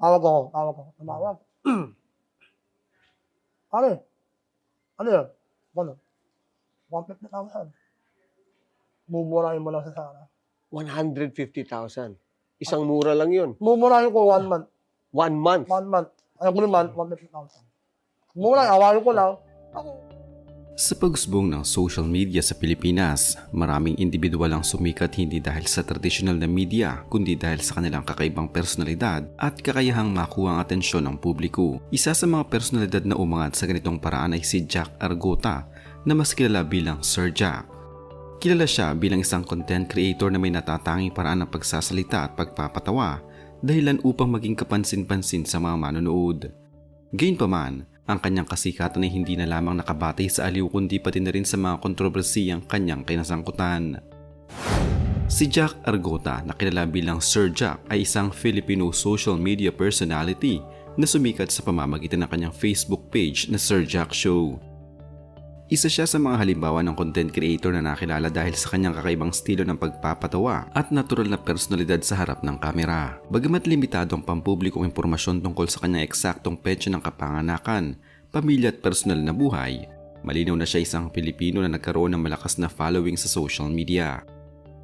Tawag ako, tumawag. "Pare, ano yun?" Gano'n, "150,000 mumurahin mo lang sa sana." 150,000. Isang mura lang yun. Mumurahin ko 1 month. 1 month. 1 month. Every month, 150,000. Mura, awayin ko lang. Ako. Sa pagsubong ng social media sa Pilipinas, maraming individual ang sumikat hindi dahil sa traditional na media, kundi dahil sa kanilang kakaibang personalidad at kakayahang makuha ang atensyon ng publiko. Isa sa mga personalidad na umangat sa ganitong paraan ay si Jack Argota, na mas kilala bilang Sir Jack. Kilala siya bilang isang content creator na may natatanging paraan ng pagsasalita at pagpapatawa, dahilan upang maging kapansin-pansin sa mga manonood. Gayunpaman, ang kanyang kasikatan ay hindi na lamang nakabatay sa aliw kundi pati na rin sa mga kontrobersiyang kanyang kinasangkutan. Si Jack Argota, na kilala bilang Sir Jack, ay isang Filipino social media personality na sumikat sa pamamagitan ng kanyang Facebook page na Sir Jack Show. Isa siya sa mga halimbawa ng content creator na nakilala dahil sa kanyang kakaibang estilo ng pagpapatawa at natural na personalidad sa harap ng kamera. Bagamat limitado ang pampublikong impormasyon tungkol sa kanyang eksaktong petsa ng kapanganakan, pamilya at personal na buhay, malinaw na siya isang Pilipino na nagkaroon ng malakas na following sa social media.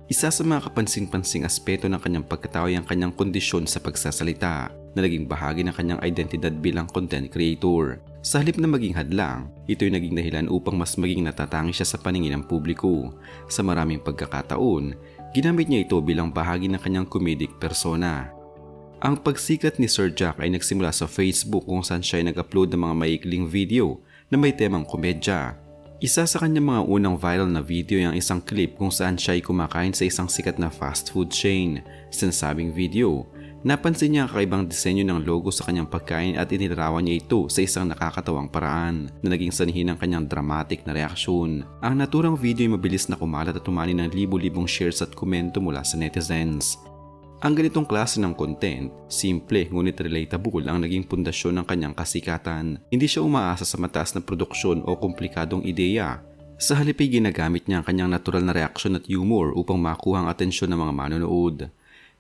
Isa sa mga kapansin-pansing aspeto ng kanyang pagkatao ay ang kanyang kondisyon sa pagsasalita, na naging bahagi ng kanyang identidad bilang content creator. Sa halip na maging hadlang, ito'y naging dahilan upang mas maging natatangi siya sa paningin ng publiko. Sa maraming pagkakataon, ginamit niya ito bilang bahagi ng kanyang comedic persona. Ang pagsikat ni Sir Jack ay nagsimula sa Facebook kung saan siya ay nag-upload ng mga maikling video na may temang komedya. Isa sa kanyang mga unang viral na video ay ang isang clip kung saan siya ay kumakain sa isang sikat na fast food chain. Sa nasabing video, napansin niya ang kakaibang disenyo ng logo sa kanyang pagkain at inilarawan niya ito sa isang nakakatawang paraan na naging sanhi ng kanyang dramatic na reaksyon. Ang naturang video ay mabilis na kumalat at tumani ng libu-libong shares at komento mula sa netizens. Ang ganitong klase ng content, simple ngunit relatable ang naging pundasyon ng kanyang kasikatan. Hindi siya umaasa sa mataas na produksyon o komplikadong ideya. Sa halip ay ginagamit niya ang kanyang natural na reaksyon at humor upang makuha ang atensyon ng mga manonood.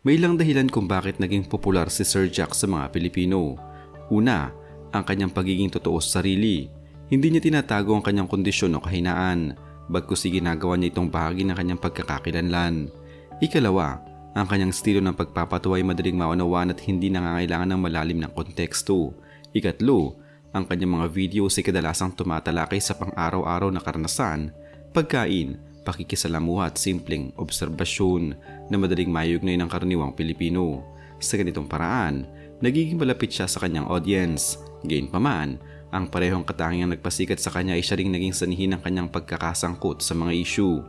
May ilang dahilan kung bakit naging popular si Sir Jack sa mga Pilipino. Una, ang kanyang pagiging totoo sa sarili. Hindi niya tinatago ang kanyang kondisyon o kahinaan, bagkus ginagawa niya itong bahagi ng kanyang pagkakakilanlan. Ikalawa, ang kanyang estilo ng pagpapatawa ay madaling maunawaan at hindi nangangailangan ng malalim ng konteksto. Ikatlo, ang kanyang mga videos ay kadalasang tumatalakay sa pang-araw-araw na karanasan, pagkain, pakikisalamuha at simpleng obserbasyon na madaling mayugnay ng karaniwang Pilipino. Sa ganitong paraan, nagiging malapit siya sa kanyang audience. Gayunpaman, ang parehong katangiang nagpasikat sa kanya ay siya ring naging sanhi ng kanyang pagkakasangkot sa mga issue.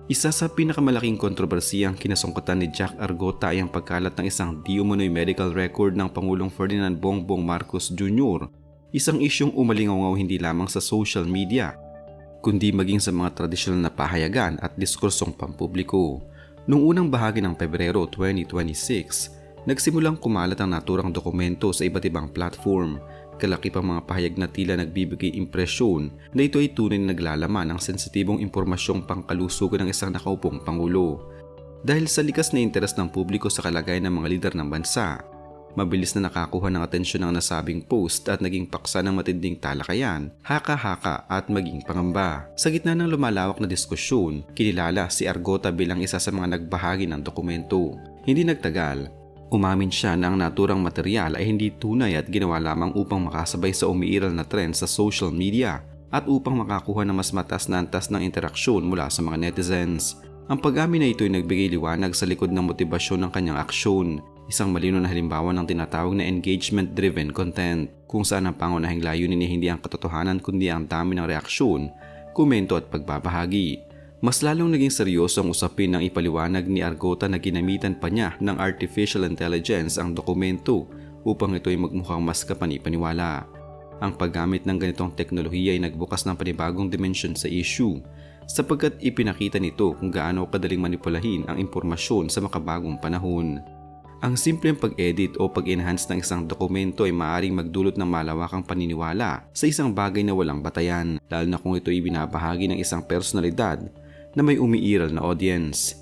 Isa sa pinakamalaking kontrobersiyang kinasangkutan ni Jack Argota ay ang pagkalat ng isang di umano'y medical record ng Pangulong Ferdinand Bongbong Marcos Jr., isang isyong umalingaw hindi lamang sa social media, kundi maging sa mga tradisyonal na pahayagan at diskursong pampubliko. Noong unang bahagi ng Pebrero 2026, nagsimulang kumalat ang naturang dokumento sa iba't ibang platform. Kalaki pang mga pahayag na tila nagbibigay impresyon na ito ay tunay na naglalaman ng sensitibong impormasyong pangkalusugan ng isang nakaupong Pangulo. Dahil sa likas na interes ng publiko sa kalagayan ng mga lider ng bansa, mabilis na nakakuha ng atensyon ang nasabing post at naging paksa ng matinding talakayan, haka-haka at maging pangamba. Sa gitna ng lumalawak na diskusyon, kinilala si Argota bilang isa sa mga nagbahagi ng dokumento. Hindi nagtagal, umamin siya na ang naturang material ay hindi tunay at ginawa lamang upang makasabay sa umiiral na trend sa social media at upang makakuha ng mas mataas na antas ng interaksyon mula sa mga netizens. Ang pag-amin na ito ay nagbigay liwanag sa likod ng motibasyon ng kanyang aksyon, isang malinaw na halimbawa ng tinatawag na engagement-driven content, kung saan ang pangunahing layunin ay hindi ang katotohanan kundi ang dami ng reaksyon, komento at pagbabahagi. Mas lalong naging seryoso ang usapin ng ipaliwanag ni Argota na ginamitan pa niya ng artificial intelligence ang dokumento upang ito ay magmukhang mas kapani-paniwala. Ang paggamit ng ganitong teknolohiya ay nagbukas ng panibagong dimensyon sa issue, sapagkat ipinakita nito kung gaano kadaling manipulahin ang impormasyon sa makabagong panahon. Ang simpleng pag-edit o pag-enhance ng isang dokumento ay maaaring magdulot ng malawakang paniniwala sa isang bagay na walang batayan, lalo na kung ito ay binabahagi ng isang personalidad na may umiiral na audience.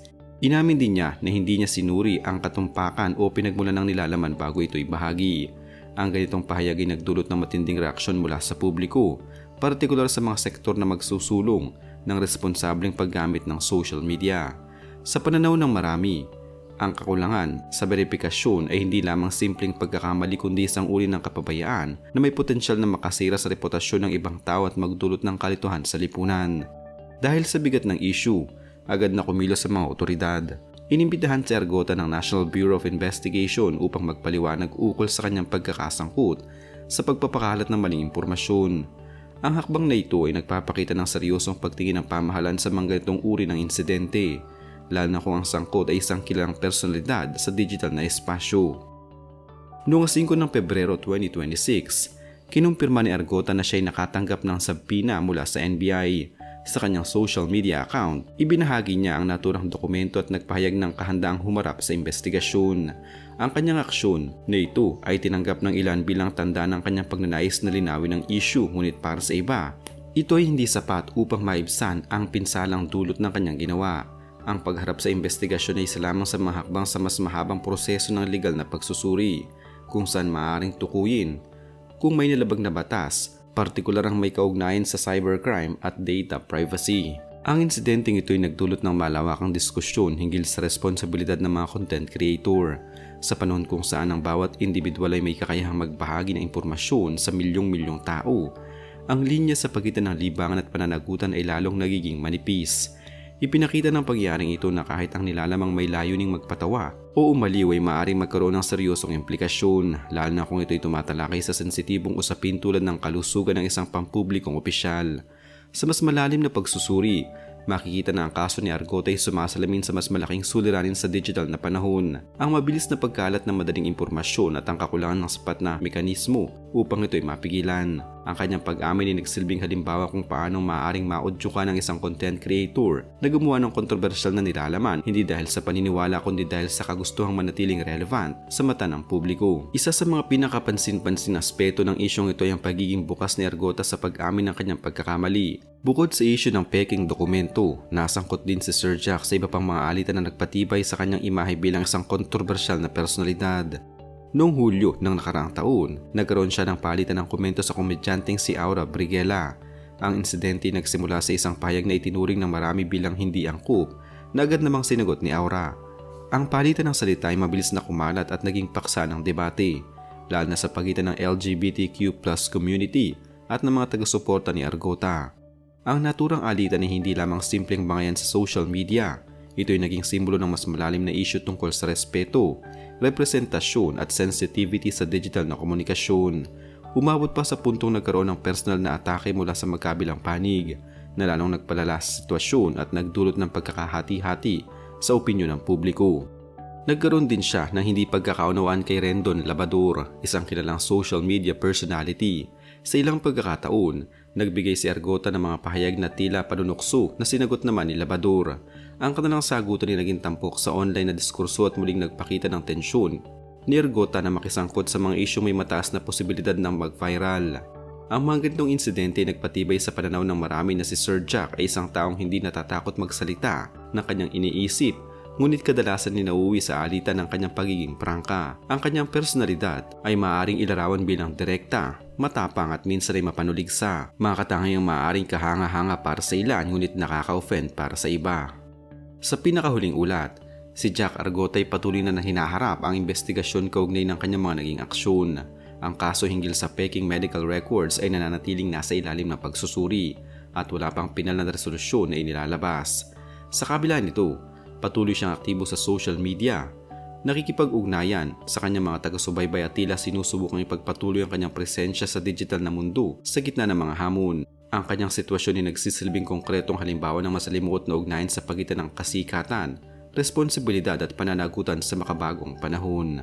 Inamin din niya na hindi niya sinuri ang katumpakan o pinagmulan ng nilalaman bago ito ibahagi. Ang ganitong pahayag ay nagdulot ng matinding reaksyon mula sa publiko, partikular sa mga sektor na magsusulong ng responsableng paggamit ng social media. Sa pananaw ng marami, ang kakulangan sa verifikasyon ay hindi lamang simpleng pagkakamali kundi isang uri ng kapabayaan na may potensyal na makasira sa reputasyon ng ibang tao at magdulot ng kalituhan sa lipunan. Dahil sa bigat ng issue, agad na kumilos sa mga otoridad. Inimbitahan si Argota ng National Bureau of Investigation upang magpaliwanag ukol sa kanyang pagkakasangkot sa pagpapakalat ng maling impormasyon. Ang hakbang na ito ay nagpapakita ng seryosong pagtingin ng pamahalaan sa mga ganitong uri ng insidente, lalo na kung ang sangkot ay isang kilalang personalidad sa digital na espasyo. Noong 5 ng Pebrero 2026, kinumpirma ni Argota na siya ay nakatanggap ng sabpina mula sa NBI. Sa kanyang social media account, ibinahagi niya ang naturang dokumento at nagpahayag ng kahandaang humarap sa investigasyon. Ang kanyang aksyon na ito ay tinanggap ng ilan bilang tanda ng kanyang pagnanais na linawin ang issue, ngunit para sa iba, ito ay hindi sapat upang maibsan ang pinsalang dulot ng kanyang ginawa. Ang pagharap sa investigasyon ay isa lamang sa mga hakbang sa mas mahabang proseso ng legal na pagsusuri, kung saan maaaring tukuyin kung may nilabag na batas, partikular ang may kaugnayan sa cybercrime at data privacy. Ang insidenteng ito ay nagdulot ng malawakang diskusyon hinggil sa responsibilidad ng mga content creator sa panahon kung saan ang bawat individual ay may kakayahang magbahagi ng impormasyon sa milyong-milyong tao. Ang linya sa pagitan ng libangan at pananagutan ay lalong nagiging manipis. Ipinakita ng pagyayaring ito na kahit ang nilalamang may layuning magpatawa o umaliw ay maaaring magkaroon ng seryosong implikasyon, lalo na kung ito'y tumatalakay sa sensitibong usapin tulad ng kalusugan ng isang pampublikong opisyal. Sa mas malalim na pagsusuri, makikita na ang kaso ni Argota ay sumasalamin sa mas malaking suliranin sa digital na panahon. Ang mabilis na pagkalat ng madaling impormasyon at ang kakulangan ng sapat na mekanismo upang ito'y mapigilan. Ang kanyang pag-amin ay nagsilbing halimbawa kung paano maaaring maudyukan ng isang content creator na gumawa ng kontrobersyal na nilalaman hindi dahil sa paniniwala kundi dahil sa kagustuhang manatiling relevant sa mata ng publiko. Isa sa mga pinakapansin-pansin aspeto ng isyong ito ay ang pagiging bukas ni Argota sa pag-amin ng kanyang pagkakamali. Bukod sa issue ng peking dokumento, nasangkot din si Sir Jack sa iba pang mga alitan na nagpatibay sa kanyang imahe bilang isang kontrobersyal na personalidad. Noong Hulyo ng nakaraang taon, nagkaroon siya ng palitan ng komento sa komedyanteng si Aura Briguela. Ang insidente nagsimula sa isang pahayag na itinuring ng marami bilang hindi angkop na agad namang sinagot ni Aura. Ang palitan ng salita ay mabilis na kumalat at naging paksa ng debate, lalo na sa pagitan ng LGBTQ+ community at ng mga taga-suporta ni Argota. Ang naturang alitan ay hindi lamang simpleng bangayan sa social media. Ito ay naging simbolo ng mas malalim na issue tungkol sa respeto, representasyon at sensitivity sa digital na komunikasyon. Umabot pa sa puntong nagkaroon ng personal na atake mula sa magkabilang panig na lalong nagpalala sa sitwasyon at nagdulot ng pagkakahati-hati sa opinyon ng publiko. Nagkaroon din siya ng hindi pagkakaunawaan kay Rendon Labador, isang kilalang social media personality. Sa ilang pagkakataon, nagbigay si Argota ng mga pahayag na tila panunukso na sinagot naman ni Labador. Ang kanilang sagutan ay naging tampok sa online na diskurso at muling nagpakita ng tensyon ni Argota na makisangkot sa mga isyong may mataas na posibilidad ng mag-viral. Ang mga ganitong insidente ay nagpatibay sa pananaw ng marami na si Sir Jack ay isang taong hindi natatakot magsalita ng kanyang iniisip, ngunit kadalasan ninauwi sa alitan ng kanyang pagiging prangka. Ang kanyang personalidad ay maaaring ilarawan bilang direkta, matapang at minsan ay mapanuligsa, mga katangiang maaaring kahanga-hanga para sa ilan ngunit nakaka-offend para sa iba. Sa pinakahuling ulat, si Jack Argota ay patuloy na hinaharap ang investigasyon kaugnay ng kanyang mga naging aksyon. Ang kaso hinggil sa peking medical records ay nananatiling nasa ilalim ng pagsusuri at wala pang pinal na resolusyon na inilalabas. Sa kabila nito, patuloy siyang aktibo sa social media, nakikipag-ugnayan sa kanyang mga taga-subaybay at tila sinusubukang ipagpatuloy ang kanyang presensya sa digital na mundo sa gitna ng mga hamon. Ang kanyang sitwasyon ay nagsisilbing konkretong halimbawa ng masalimuot na ugnayan sa pagitan ng kasikatan, responsibilidad at pananagutan sa makabagong panahon.